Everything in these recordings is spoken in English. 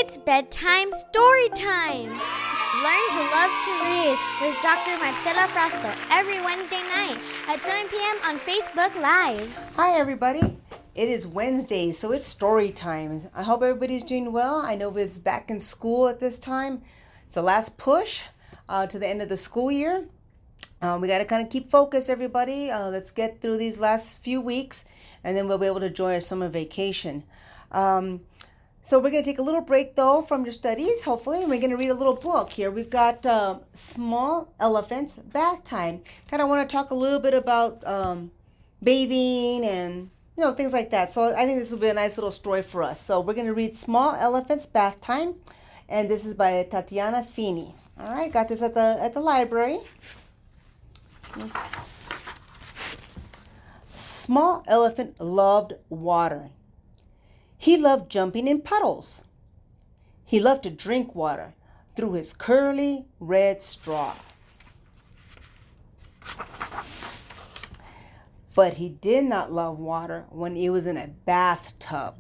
It's bedtime story time. Learn to love to read with Dr. Marcela Frausto every Wednesday night at 7 p.m. on Facebook Live. Hi everybody. It is Wednesday, so it's story time. I hope everybody's doing well. I know it's back in school at this time. It's the last push to the end of the school year. We got to kind of keep focused, everybody. Let's get through these last few weeks, and then we'll be able to enjoy our summer vacation. So we're going to take a little break, though, from your studies, hopefully, and we're going to read a little book here. We've got Small Elephants, Bathtime. Kind of want to talk a little bit about bathing and, things like that. So I think this will be a nice little story for us. So we're going to read Small Elephants, Bathtime, and this is by Tatyana Feeney. All right, got this at the library. Small elephant loved water. He loved jumping in puddles. He loved to drink water through his curly red straw. But he did not love water when he was in a bathtub.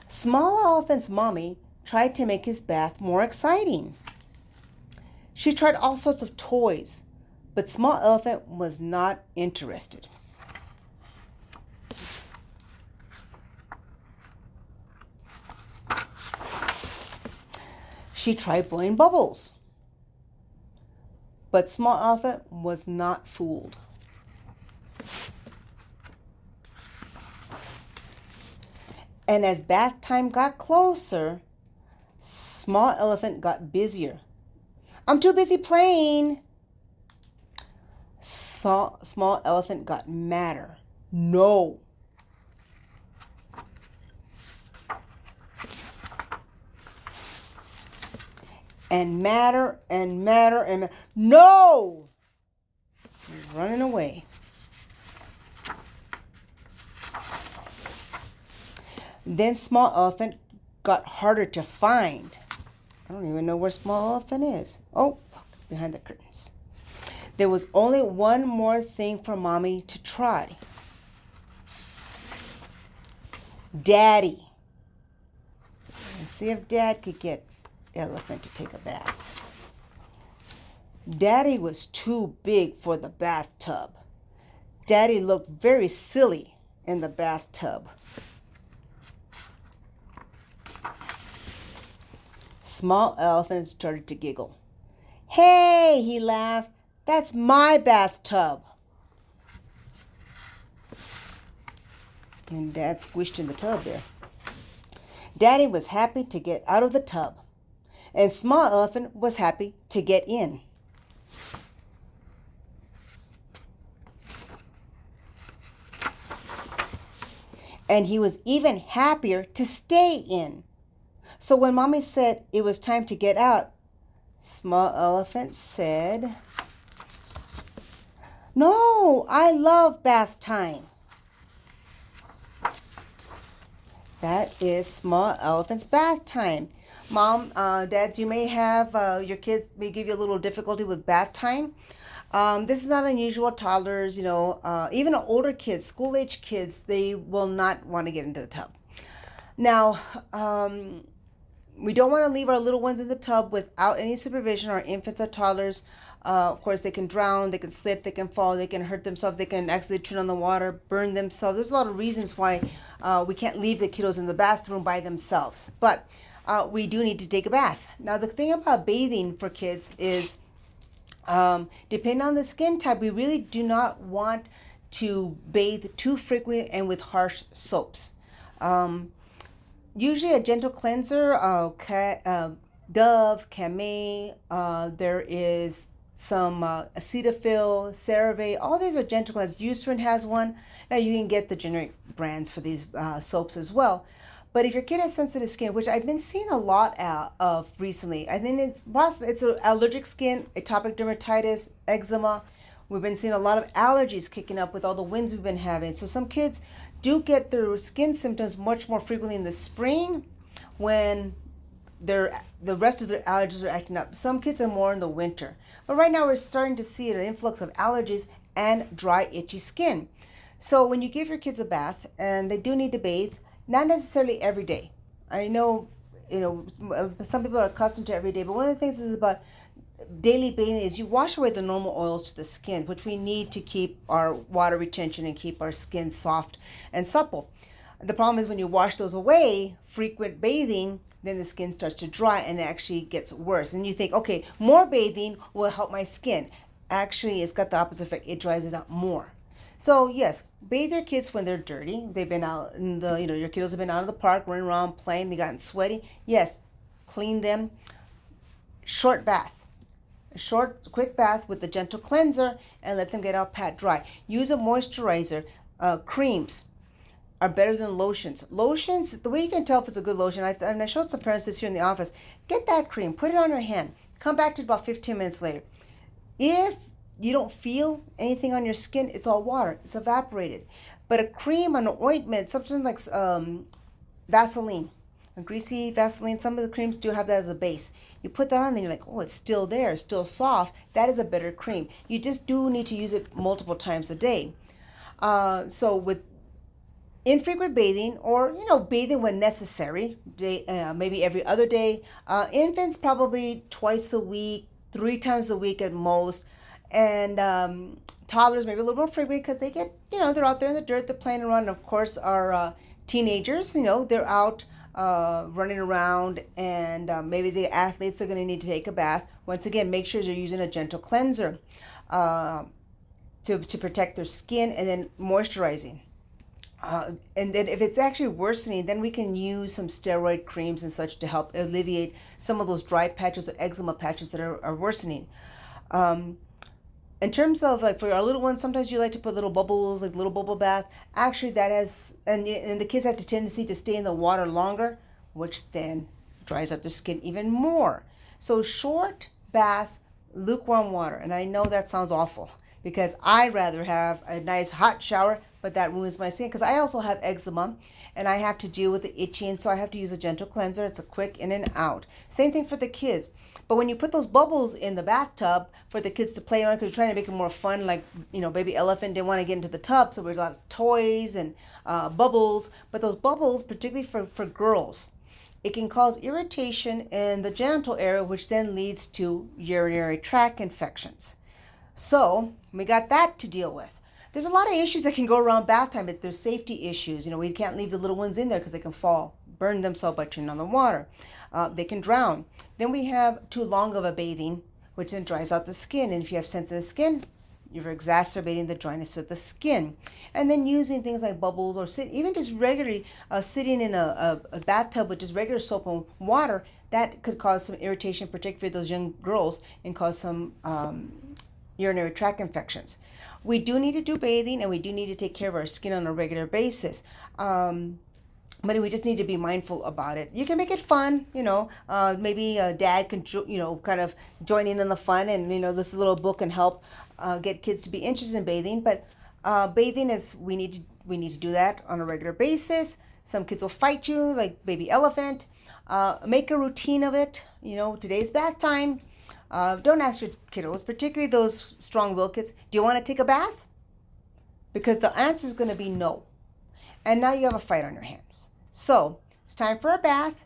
Small Elephant's mommy tried to make his bath more exciting. She tried all sorts of toys, but Small Elephant was not interested. She tried blowing bubbles, but Small Elephant was not fooled. And as bath time got closer, Small Elephant got busier. "I'm too busy playing." Small Elephant got madder. "No." And madder and madder and madder. "No!" He's running away. Then Small Elephant got harder to find. I don't even know where Small Elephant is. Oh, behind the curtains. There was only one more thing for Mommy to try. Daddy. Let's see if Dad could get Elephant to take a bath. Daddy was too big for the bathtub. Daddy looked very silly in the bathtub. Small Elephant started to giggle. "Hey," he laughed, "that's my bathtub." And Dad squished in the tub there. Daddy was happy to get out of the tub, and Small Elephant was happy to get in. And he was even happier to stay in. So when Mommy said it was time to get out, Small Elephant said, "No, I love bath time." That is Small Elephant's bath time. Mom, Dads, you may have your kids may give you a little difficulty with bath time. This is not unusual. Toddlers, even older kids, school-age kids, they will not want to get into the tub. Now, we don't want to leave our little ones in the tub without any supervision. Our infants or toddlers, of course, they can drown, they can slip, they can fall, they can hurt themselves, they can accidentally turn on the water, burn themselves. There's a lot of reasons why we can't leave the kiddos in the bathroom by themselves. But we do need to take a bath. Now, the thing about bathing for kids is, depending on the skin type, we really do not want to bathe too frequently and with harsh soaps. Usually a gentle cleanser, Dove, Camay, there is some Cetaphil, CeraVe, all these are gentle cleansers. Eucerin has one. Now you can get the generic brands for these soaps as well. But if your kid has sensitive skin, which I've been seeing a lot of recently, I think it's allergic skin, atopic dermatitis, eczema. We've been seeing a lot of allergies kicking up with all the winds we've been having. So some kids do get their skin symptoms much more frequently in the spring when the rest of their allergies are acting up. Some kids are more in the winter. But right now we're starting to see an influx of allergies and dry, itchy skin. So when you give your kids a bath, and they do need to bathe, not necessarily every day. I know, some people are accustomed to every day, but one of the things is about daily bathing is you wash away the normal oils to the skin, which we need to keep our water retention and keep our skin soft and supple. The problem is when you wash those away, frequent bathing, then the skin starts to dry and it actually gets worse. And you think, okay, more bathing will help my skin. Actually, it's got the opposite effect. It dries it out more. So yes, bathe your kids when they're dirty. They've been out in your kiddos have been out of the park, running around, playing, they gotten sweaty. Yes, clean them. Short bath. A short, quick bath with the gentle cleanser and let them get out pat dry. Use a moisturizer. Creams are better than lotions. Lotions, the way you can tell if it's a good lotion, I showed some parents this here in the office. Get that cream, put it on your hand. Come back to it about 15 minutes later. If you don't feel anything on your skin, it's all water. It's evaporated. But a cream, an ointment, something like Vaseline, a greasy Vaseline, some of the creams do have that as a base. You put that on, then you're like, oh, it's still there, it's still soft. That is a better cream. You just do need to use it multiple times a day. So with infrequent bathing, or bathing when necessary, maybe every other day. Infants probably twice a week, 3 times a week at most, and toddlers maybe a little more frequent because they get they're out there in the dirt, they're playing around. And of course, our teenagers, they're out running around, and maybe the athletes are going to need to take a bath. Once again, make sure you're using a gentle cleanser to protect their skin, and then moisturizing. And then if it's actually worsening, then we can use some steroid creams and such to help alleviate some of those dry patches or eczema patches that are worsening. In terms of like for our little ones, sometimes you like to put little bubbles, like little bubble bath. Actually, that has, and the kids have the tendency to stay in the water longer, which then dries out their skin even more. So short baths, lukewarm water. And I know that sounds awful because I'd rather have a nice hot shower, but that ruins my skin because I also have eczema and I have to deal with the itching, so I have to use a gentle cleanser. It's a quick in and out. Same thing for the kids. But when you put those bubbles in the bathtub for the kids to play on, because you're trying to make it more fun, like, baby elephant didn't want to get into the tub, so there's a lot of toys and bubbles. But those bubbles, particularly for girls, it can cause irritation in the genital area, which then leads to urinary tract infections. So we got that to deal with. There's a lot of issues that can go around bath time, but there's safety issues. We can't leave the little ones in there because they can fall, burn themselves by turning on the water. They can drown. Then we have too long of a bathing, which then dries out the skin. And if you have sensitive skin, you're exacerbating the dryness of the skin. And then using things like bubbles or even just regularly sitting in a bathtub with just regular soap and water, that could cause some irritation, particularly for those young girls, and cause some urinary tract infections. We do need to do bathing, and we do need to take care of our skin on a regular basis. But we just need to be mindful about it. You can make it fun, maybe dad can, kind of join in on the fun, and, this little book can help get kids to be interested in bathing. But bathing is, we need to do that on a regular basis. Some kids will fight you, like baby elephant. Make a routine of it. Today's bath time. Don't ask your kiddos, particularly those strong-willed kids, do you want to take a bath? Because the answer is going to be no. And now you have a fight on your hands. So it's time for a bath.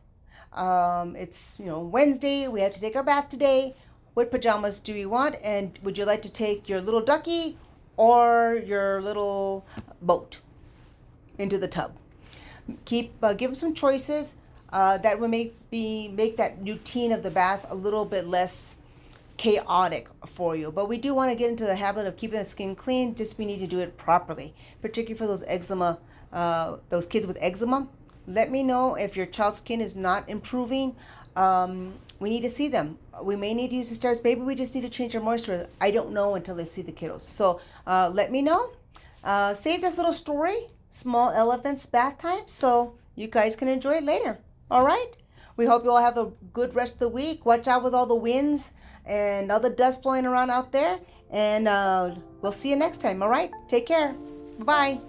It's Wednesday. We have to take our bath today. What pajamas do you want? And would you like to take your little ducky or your little boat into the tub? Give them some choices. That would make that routine of the bath a little bit less chaotic for you. But we do want to get into the habit of keeping the skin clean. Just we need to do it properly, particularly for those eczema, those kids with eczema. Let me know if your child's skin is not improving. We need to see them. We may need to use the steroids. Maybe we just need to change our moisturizer. I don't know until I see the kiddos. So let me know. Save this little story, Small Elephants Bath Time, so you guys can enjoy it later. All right? We hope you all have a good rest of the week. Watch out with all the winds and all the dust blowing around out there. And we'll see you next time. All right? Take care. Bye-bye.